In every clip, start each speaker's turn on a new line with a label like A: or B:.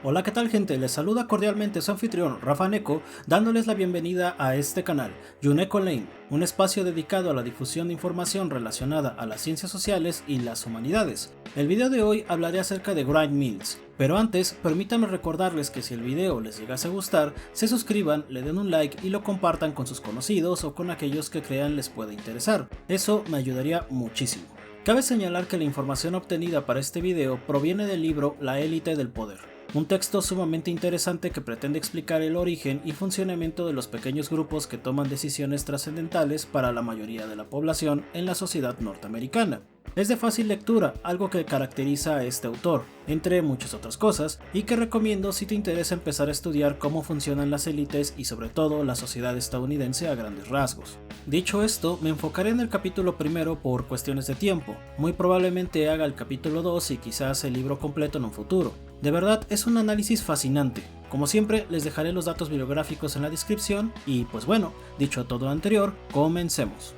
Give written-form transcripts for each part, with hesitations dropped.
A: Hola, ¿qué tal, gente? Les saluda cordialmente su anfitrión Rafa Neko, dándoles la bienvenida a este canal, Yuneco Lane, un espacio dedicado a la difusión de información relacionada a las ciencias sociales y las humanidades. El video de hoy hablaré acerca de Wright Mills, pero antes permítanme recordarles que si el video les llegase a gustar, se suscriban, le den un like y lo compartan con sus conocidos o con aquellos que crean les pueda interesar. Eso me ayudaría muchísimo. Cabe señalar que la información obtenida para este video proviene del libro La élite del poder, un texto sumamente interesante que pretende explicar el origen y funcionamiento de los pequeños grupos que toman decisiones trascendentales para la mayoría de la población en la sociedad norteamericana. Es de fácil lectura, algo que caracteriza a este autor, entre muchas otras cosas, y que recomiendo si te interesa empezar a estudiar cómo funcionan las élites y sobre todo la sociedad estadounidense a grandes rasgos. Dicho esto, me enfocaré en el capítulo primero por cuestiones de tiempo, muy probablemente haga el capítulo 2 y quizás el libro completo en un futuro. De verdad es un análisis fascinante. Como siempre, les dejaré los datos bibliográficos en la descripción y pues bueno, dicho todo lo anterior, comencemos.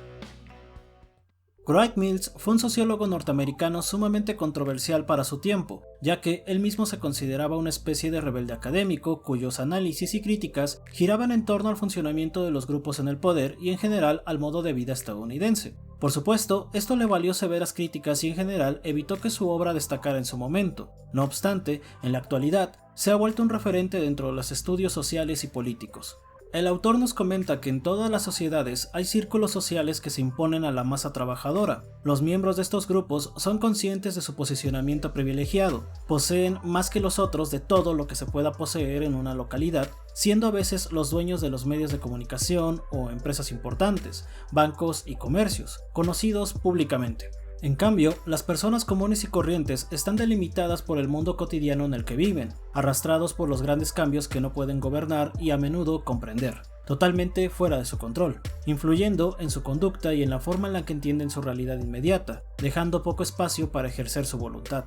A: Wright Mills fue un sociólogo norteamericano sumamente controversial para su tiempo, ya que él mismo se consideraba una especie de rebelde académico cuyos análisis y críticas giraban en torno al funcionamiento de los grupos en el poder y en general al modo de vida estadounidense. Por supuesto, esto le valió severas críticas y en general evitó que su obra destacara en su momento. No obstante, en la actualidad, se ha vuelto un referente dentro de los estudios sociales y políticos. El autor nos comenta que en todas las sociedades hay círculos sociales que se imponen a la masa trabajadora. Los miembros de estos grupos son conscientes de su posicionamiento privilegiado, poseen más que los otros de todo lo que se pueda poseer en una localidad, siendo a veces los dueños de los medios de comunicación o empresas importantes, bancos y comercios, conocidos públicamente. En cambio, las personas comunes y corrientes están delimitadas por el mundo cotidiano en el que viven, arrastrados por los grandes cambios que no pueden gobernar y a menudo comprender, totalmente fuera de su control, influyendo en su conducta y en la forma en la que entienden su realidad inmediata, dejando poco espacio para ejercer su voluntad.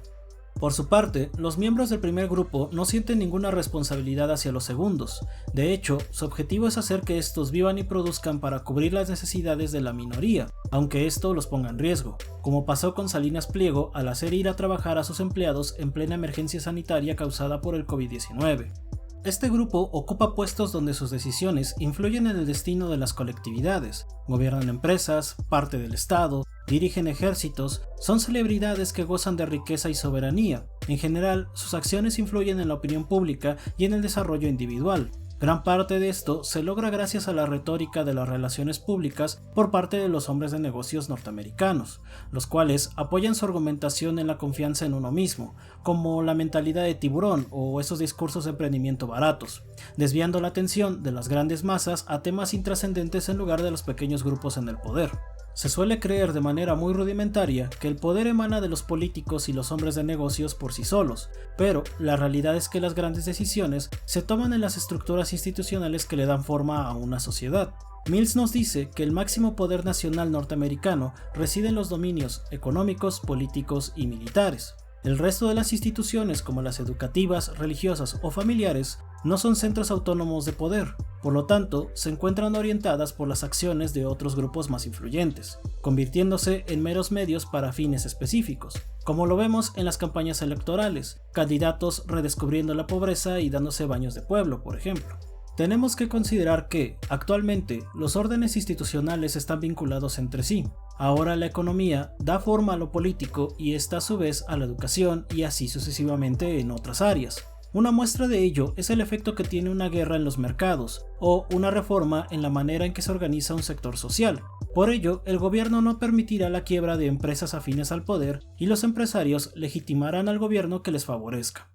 A: Por su parte, los miembros del primer grupo no sienten ninguna responsabilidad hacia los segundos. De hecho, su objetivo es hacer que estos vivan y produzcan para cubrir las necesidades de la minoría, aunque esto los ponga en riesgo, como pasó con Salinas Pliego al hacer ir a trabajar a sus empleados en plena emergencia sanitaria causada por el COVID-19. Este grupo ocupa puestos donde sus decisiones influyen en el destino de las colectividades, gobiernan empresas, parte del Estado, dirigen ejércitos, son celebridades que gozan de riqueza y soberanía. En general, sus acciones influyen en la opinión pública y en el desarrollo individual. Gran parte de esto se logra gracias a la retórica de las relaciones públicas por parte de los hombres de negocios norteamericanos, los cuales apoyan su argumentación en la confianza en uno mismo, como la mentalidad de tiburón o esos discursos de emprendimiento baratos, desviando la atención de las grandes masas a temas intrascendentes en lugar de los pequeños grupos en el poder. Se suele creer de manera muy rudimentaria que el poder emana de los políticos y los hombres de negocios por sí solos, pero la realidad es que las grandes decisiones se toman en las estructuras institucionales que le dan forma a una sociedad. Mills nos dice que el máximo poder nacional norteamericano reside en los dominios económicos, políticos y militares. El resto de las instituciones, como las educativas, religiosas o familiares, no son centros autónomos de poder, por lo tanto, se encuentran orientadas por las acciones de otros grupos más influyentes, convirtiéndose en meros medios para fines específicos, como lo vemos en las campañas electorales, candidatos redescubriendo la pobreza y dándose baños de pueblo, por ejemplo. Tenemos que considerar que, actualmente, los órdenes institucionales están vinculados entre sí. Ahora la economía da forma a lo político y esta a su vez a la educación y así sucesivamente en otras áreas. Una muestra de ello es el efecto que tiene una guerra en los mercados, o una reforma en la manera en que se organiza un sector social. Por ello, el gobierno no permitirá la quiebra de empresas afines al poder y los empresarios legitimarán al gobierno que les favorezca.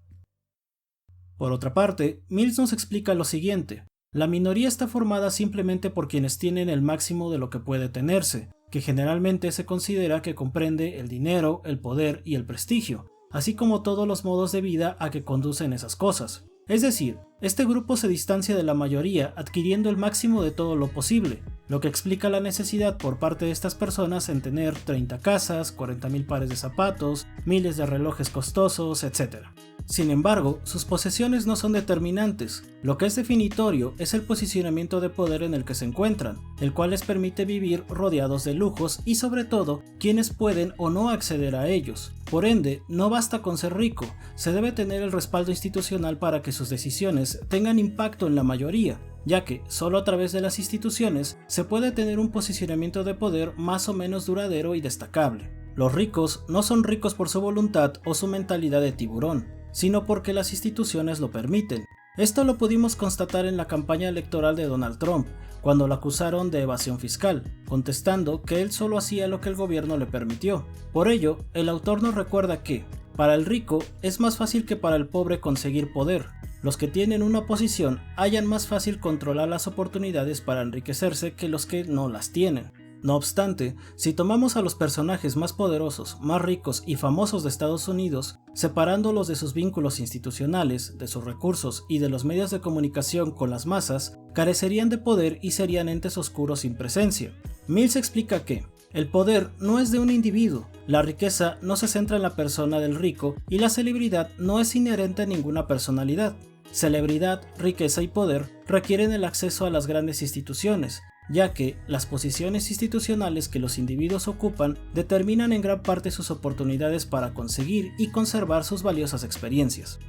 A: Por otra parte, Mills nos explica lo siguiente: la minoría está formada simplemente por quienes tienen el máximo de lo que puede tenerse, que generalmente se considera que comprende el dinero, el poder y el prestigio, así como todos los modos de vida a que conducen esas cosas. Es decir, este grupo se distancia de la mayoría adquiriendo el máximo de todo lo posible, lo que explica la necesidad por parte de estas personas en tener 30 casas, 40,000 pares de zapatos, miles de relojes costosos, etc. Sin embargo, sus posesiones no son determinantes. Lo que es definitorio es el posicionamiento de poder en el que se encuentran, el cual les permite vivir rodeados de lujos y sobre todo, quienes pueden o no acceder a ellos. Por ende, no basta con ser rico, se debe tener el respaldo institucional para que sus decisiones tengan impacto en la mayoría, ya que solo a través de las instituciones se puede tener un posicionamiento de poder más o menos duradero y destacable. Los ricos no son ricos por su voluntad o su mentalidad de tiburón, sino porque las instituciones lo permiten. Esto lo pudimos constatar en la campaña electoral de Donald Trump, cuando lo acusaron de evasión fiscal, contestando que él solo hacía lo que el gobierno le permitió. Por ello, el autor nos recuerda que, para el rico, es más fácil que para el pobre conseguir poder. Los que tienen una posición hallan más fácil controlar las oportunidades para enriquecerse que los que no las tienen. No obstante, si tomamos a los personajes más poderosos, más ricos y famosos de Estados Unidos, separándolos de sus vínculos institucionales, de sus recursos y de los medios de comunicación con las masas, carecerían de poder y serían entes oscuros sin presencia. Mills explica que el poder no es de un individuo, la riqueza no se centra en la persona del rico y la celebridad no es inherente a ninguna personalidad. Celebridad, riqueza y poder requieren el acceso a las grandes instituciones, ya que las posiciones institucionales que los individuos ocupan determinan en gran parte sus oportunidades para conseguir y conservar sus valiosas experiencias.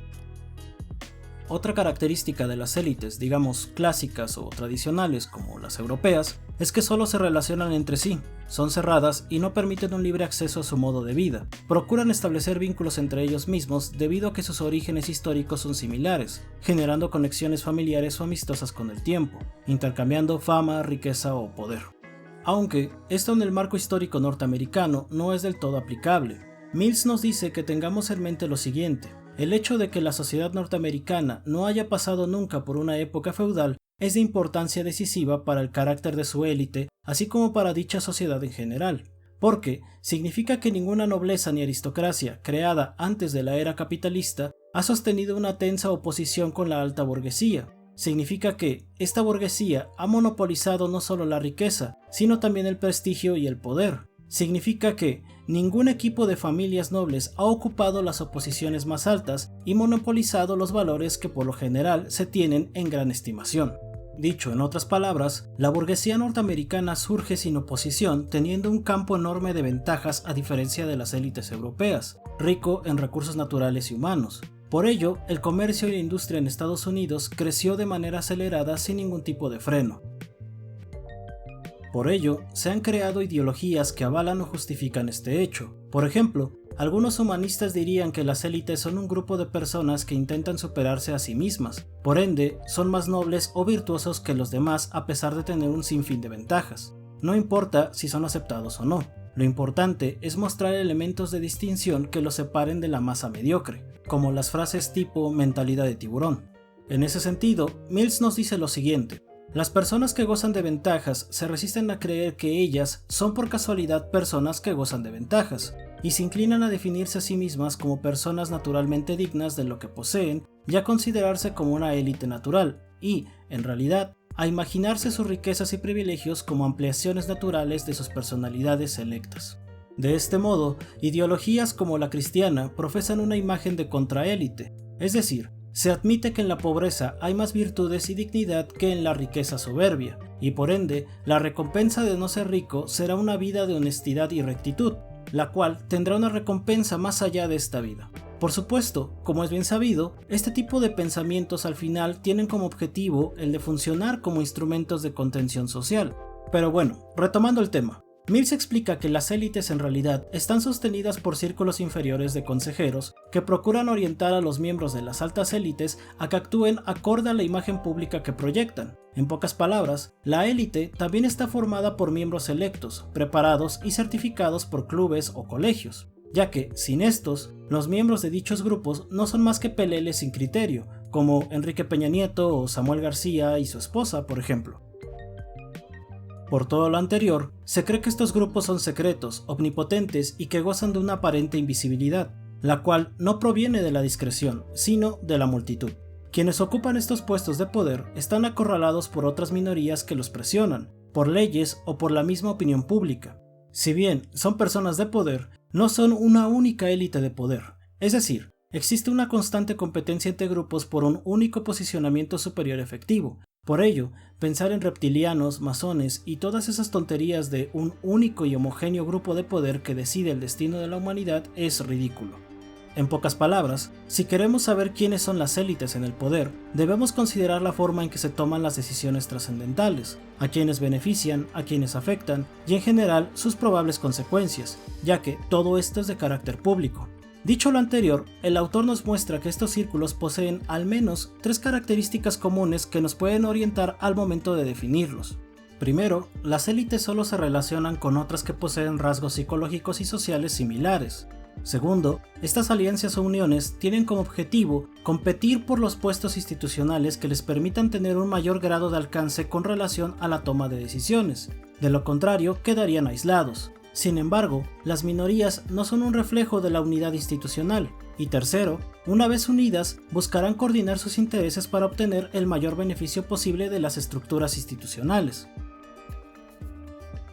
A: Otra característica de las élites, digamos clásicas o tradicionales como las europeas, es que solo se relacionan entre sí, son cerradas y no permiten un libre acceso a su modo de vida. Procuran establecer vínculos entre ellos mismos debido a que sus orígenes históricos son similares, generando conexiones familiares o amistosas con el tiempo, intercambiando fama, riqueza o poder. Aunque esto en el marco histórico norteamericano no es del todo aplicable. Mills nos dice que tengamos en mente lo siguiente. El hecho de que la sociedad norteamericana no haya pasado nunca por una época feudal es de importancia decisiva para el carácter de su élite, así como para dicha sociedad en general, porque significa que ninguna nobleza ni aristocracia creada antes de la era capitalista ha sostenido una tensa oposición con la alta burguesía. Significa que esta burguesía ha monopolizado no solo la riqueza, sino también el prestigio y el poder. Significa que ningún equipo de familias nobles ha ocupado las oposiciones más altas y monopolizado los valores que por lo general se tienen en gran estimación. Dicho en otras palabras, la burguesía norteamericana surge sin oposición, teniendo un campo enorme de ventajas a diferencia de las élites europeas, rico en recursos naturales y humanos. Por ello, el comercio y la industria en Estados Unidos creció de manera acelerada sin ningún tipo de freno. Por ello, se han creado ideologías que avalan o justifican este hecho. Por ejemplo, algunos humanistas dirían que las élites son un grupo de personas que intentan superarse a sí mismas, por ende, son más nobles o virtuosos que los demás a pesar de tener un sinfín de ventajas. No importa si son aceptados o no, lo importante es mostrar elementos de distinción que los separen de la masa mediocre, como las frases tipo mentalidad de tiburón. En ese sentido, Mills nos dice lo siguiente. Las personas que gozan de ventajas se resisten a creer que ellas son por casualidad personas que gozan de ventajas, y se inclinan a definirse a sí mismas como personas naturalmente dignas de lo que poseen y a considerarse como una élite natural, y, en realidad, a imaginarse sus riquezas y privilegios como ampliaciones naturales de sus personalidades selectas. De este modo, ideologías como la cristiana profesan una imagen de contraélite, es decir, se admite que en la pobreza hay más virtudes y dignidad que en la riqueza soberbia, y por ende, la recompensa de no ser rico será una vida de honestidad y rectitud, la cual tendrá una recompensa más allá de esta vida. Por supuesto, como es bien sabido, este tipo de pensamientos al final tienen como objetivo el de funcionar como instrumentos de contención social. Pero bueno, retomando el tema. Mills explica que las élites en realidad están sostenidas por círculos inferiores de consejeros que procuran orientar a los miembros de las altas élites a que actúen acorde a la imagen pública que proyectan. En pocas palabras, la élite también está formada por miembros electos, preparados y certificados por clubes o colegios, ya que, sin estos, los miembros de dichos grupos no son más que peleles sin criterio, como Enrique Peña Nieto o Samuel García y su esposa, por ejemplo. Por todo lo anterior, se cree que estos grupos son secretos, omnipotentes y que gozan de una aparente invisibilidad, la cual no proviene de la discreción, sino de la multitud. Quienes ocupan estos puestos de poder están acorralados por otras minorías que los presionan, por leyes o por la misma opinión pública. Si bien son personas de poder, no son una única élite de poder, es decir, Existe una constante competencia entre grupos por un único posicionamiento superior efectivo. Por ello, pensar en reptilianos, masones y todas esas tonterías de un único y homogéneo grupo de poder que decide el destino de la humanidad es ridículo. En pocas palabras, si queremos saber quiénes son las élites en el poder, debemos considerar la forma en que se toman las decisiones trascendentales, a quienes benefician, a quienes afectan y en general sus probables consecuencias, ya que todo esto es de carácter público. Dicho lo anterior, el autor nos muestra que estos círculos poseen al menos 3 características comunes que nos pueden orientar al momento de definirlos. Primero, las élites solo se relacionan con otras que poseen rasgos psicológicos y sociales similares. Segundo, estas alianzas o uniones tienen como objetivo competir por los puestos institucionales que les permitan tener un mayor grado de alcance con relación a la toma de decisiones. De lo contrario, quedarían aislados. Sin embargo, las minorías no son un reflejo de la unidad institucional. Y tercero, una vez unidas, buscarán coordinar sus intereses para obtener el mayor beneficio posible de las estructuras institucionales.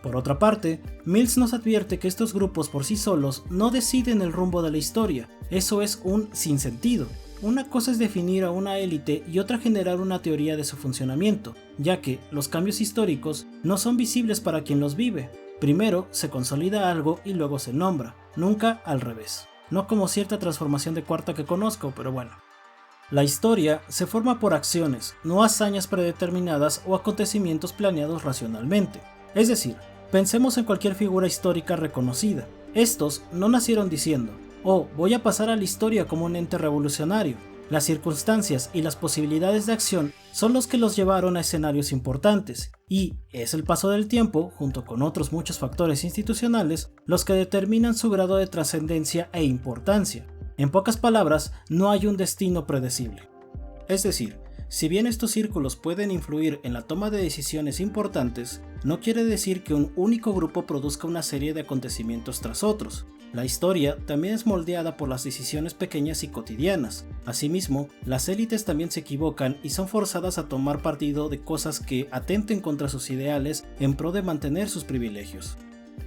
A: Por otra parte, Mills nos advierte que estos grupos por sí solos no deciden el rumbo de la historia, eso es un sinsentido. Una cosa es definir a una élite y otra generar una teoría de su funcionamiento, ya que los cambios históricos no son visibles para quien los vive. Primero se consolida algo y luego se nombra, nunca al revés. No como cierta transformación de cuarta que conozco, pero bueno. La historia se forma por acciones, no hazañas predeterminadas o acontecimientos planeados racionalmente. Es decir, pensemos en cualquier figura histórica reconocida. Estos no nacieron diciendo, oh, voy a pasar a la historia como un ente revolucionario. Las circunstancias y las posibilidades de acción son los que los llevaron a escenarios importantes, y es el paso del tiempo, junto con otros muchos factores institucionales, los que determinan su grado de trascendencia e importancia. En pocas palabras, no hay un destino predecible. Es decir, si bien estos círculos pueden influir en la toma de decisiones importantes, no quiere decir que un único grupo produzca una serie de acontecimientos tras otros. La historia también es moldeada por las decisiones pequeñas y cotidianas. Asimismo, las élites también se equivocan y son forzadas a tomar partido de cosas que atenten contra sus ideales en pro de mantener sus privilegios.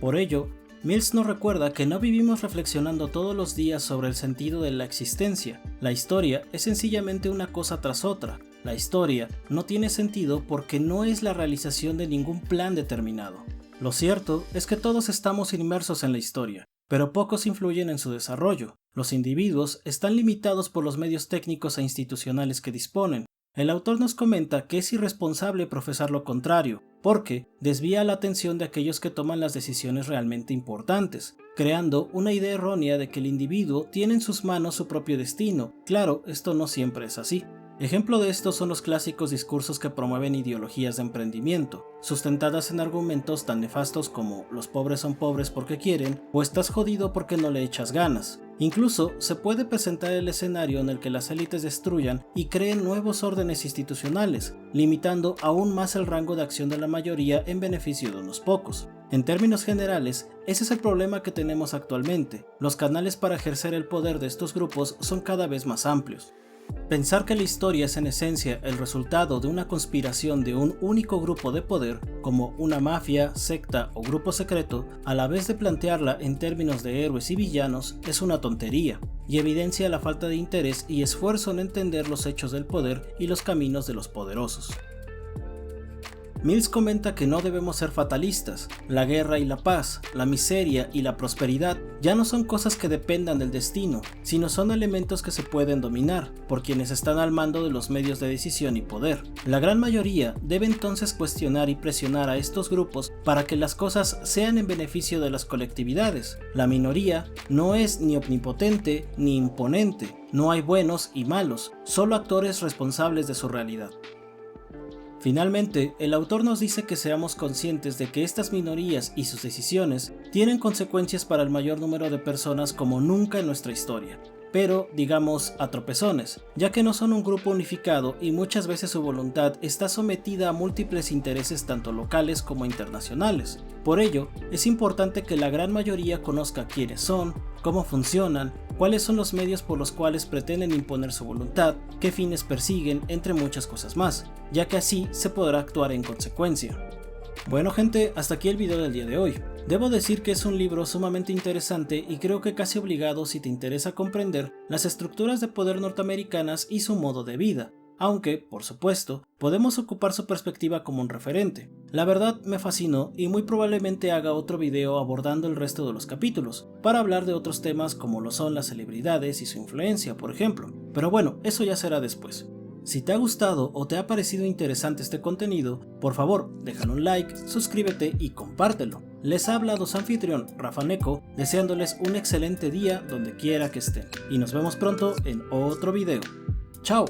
A: Por ello, Mills nos recuerda que no vivimos reflexionando todos los días sobre el sentido de la existencia. La historia es sencillamente una cosa tras otra. La historia no tiene sentido porque no es la realización de ningún plan determinado. Lo cierto es que todos estamos inmersos en la historia, pero pocos influyen en su desarrollo. Los individuos están limitados por los medios técnicos e institucionales que disponen. El autor nos comenta que es irresponsable profesar lo contrario, porque desvía la atención de aquellos que toman las decisiones realmente importantes, creando una idea errónea de que el individuo tiene en sus manos su propio destino. Claro, esto no siempre es así. Ejemplo de esto son los clásicos discursos que promueven ideologías de emprendimiento, sustentadas en argumentos tan nefastos como los pobres son pobres porque quieren o estás jodido porque no le echas ganas. Incluso se puede presentar el escenario en el que las élites destruyan y creen nuevos órdenes institucionales, limitando aún más el rango de acción de la mayoría en beneficio de unos pocos. En términos generales, ese es el problema que tenemos actualmente. Los canales para ejercer el poder de estos grupos son cada vez más amplios. Pensar que la historia es en esencia el resultado de una conspiración de un único grupo de poder, como una mafia, secta o grupo secreto, a la vez de plantearla en términos de héroes y villanos, es una tontería, y evidencia la falta de interés y esfuerzo en entender los hechos del poder y los caminos de los poderosos. Mills comenta que no debemos ser fatalistas. La guerra y la paz, la miseria y la prosperidad ya no son cosas que dependan del destino, sino son elementos que se pueden dominar por quienes están al mando de los medios de decisión y poder. La gran mayoría debe entonces cuestionar y presionar a estos grupos para que las cosas sean en beneficio de las colectividades. La minoría no es ni omnipotente ni imponente, no hay buenos y malos, solo actores responsables de su realidad. Finalmente, el autor nos dice que seamos conscientes de que estas minorías y sus decisiones tienen consecuencias para el mayor número de personas como nunca en nuestra historia, pero digamos a tropezones, ya que no son un grupo unificado y muchas veces su voluntad está sometida a múltiples intereses tanto locales como internacionales. Por ello, es importante que la gran mayoría conozca quiénes son, cómo funcionan, cuáles son los medios por los cuales pretenden imponer su voluntad, qué fines persiguen, entre muchas cosas más, ya que así se podrá actuar en consecuencia. Bueno gente, hasta aquí el video del día de hoy. Debo decir que es un libro sumamente interesante y creo que casi obligado si te interesa comprender las estructuras de poder norteamericanas y su modo de vida, aunque, por supuesto, podemos ocupar su perspectiva como un referente. La verdad me fascinó y muy probablemente haga otro video abordando el resto de los capítulos, para hablar de otros temas como lo son las celebridades y su influencia, por ejemplo, pero bueno, eso ya será después. Si te ha gustado o te ha parecido interesante este contenido, por favor, déjale un like, suscríbete y compártelo. Les ha hablado su anfitrión, Rafa Neko, deseándoles un excelente día donde quiera que estén. Y nos vemos pronto en otro video. ¡Chao!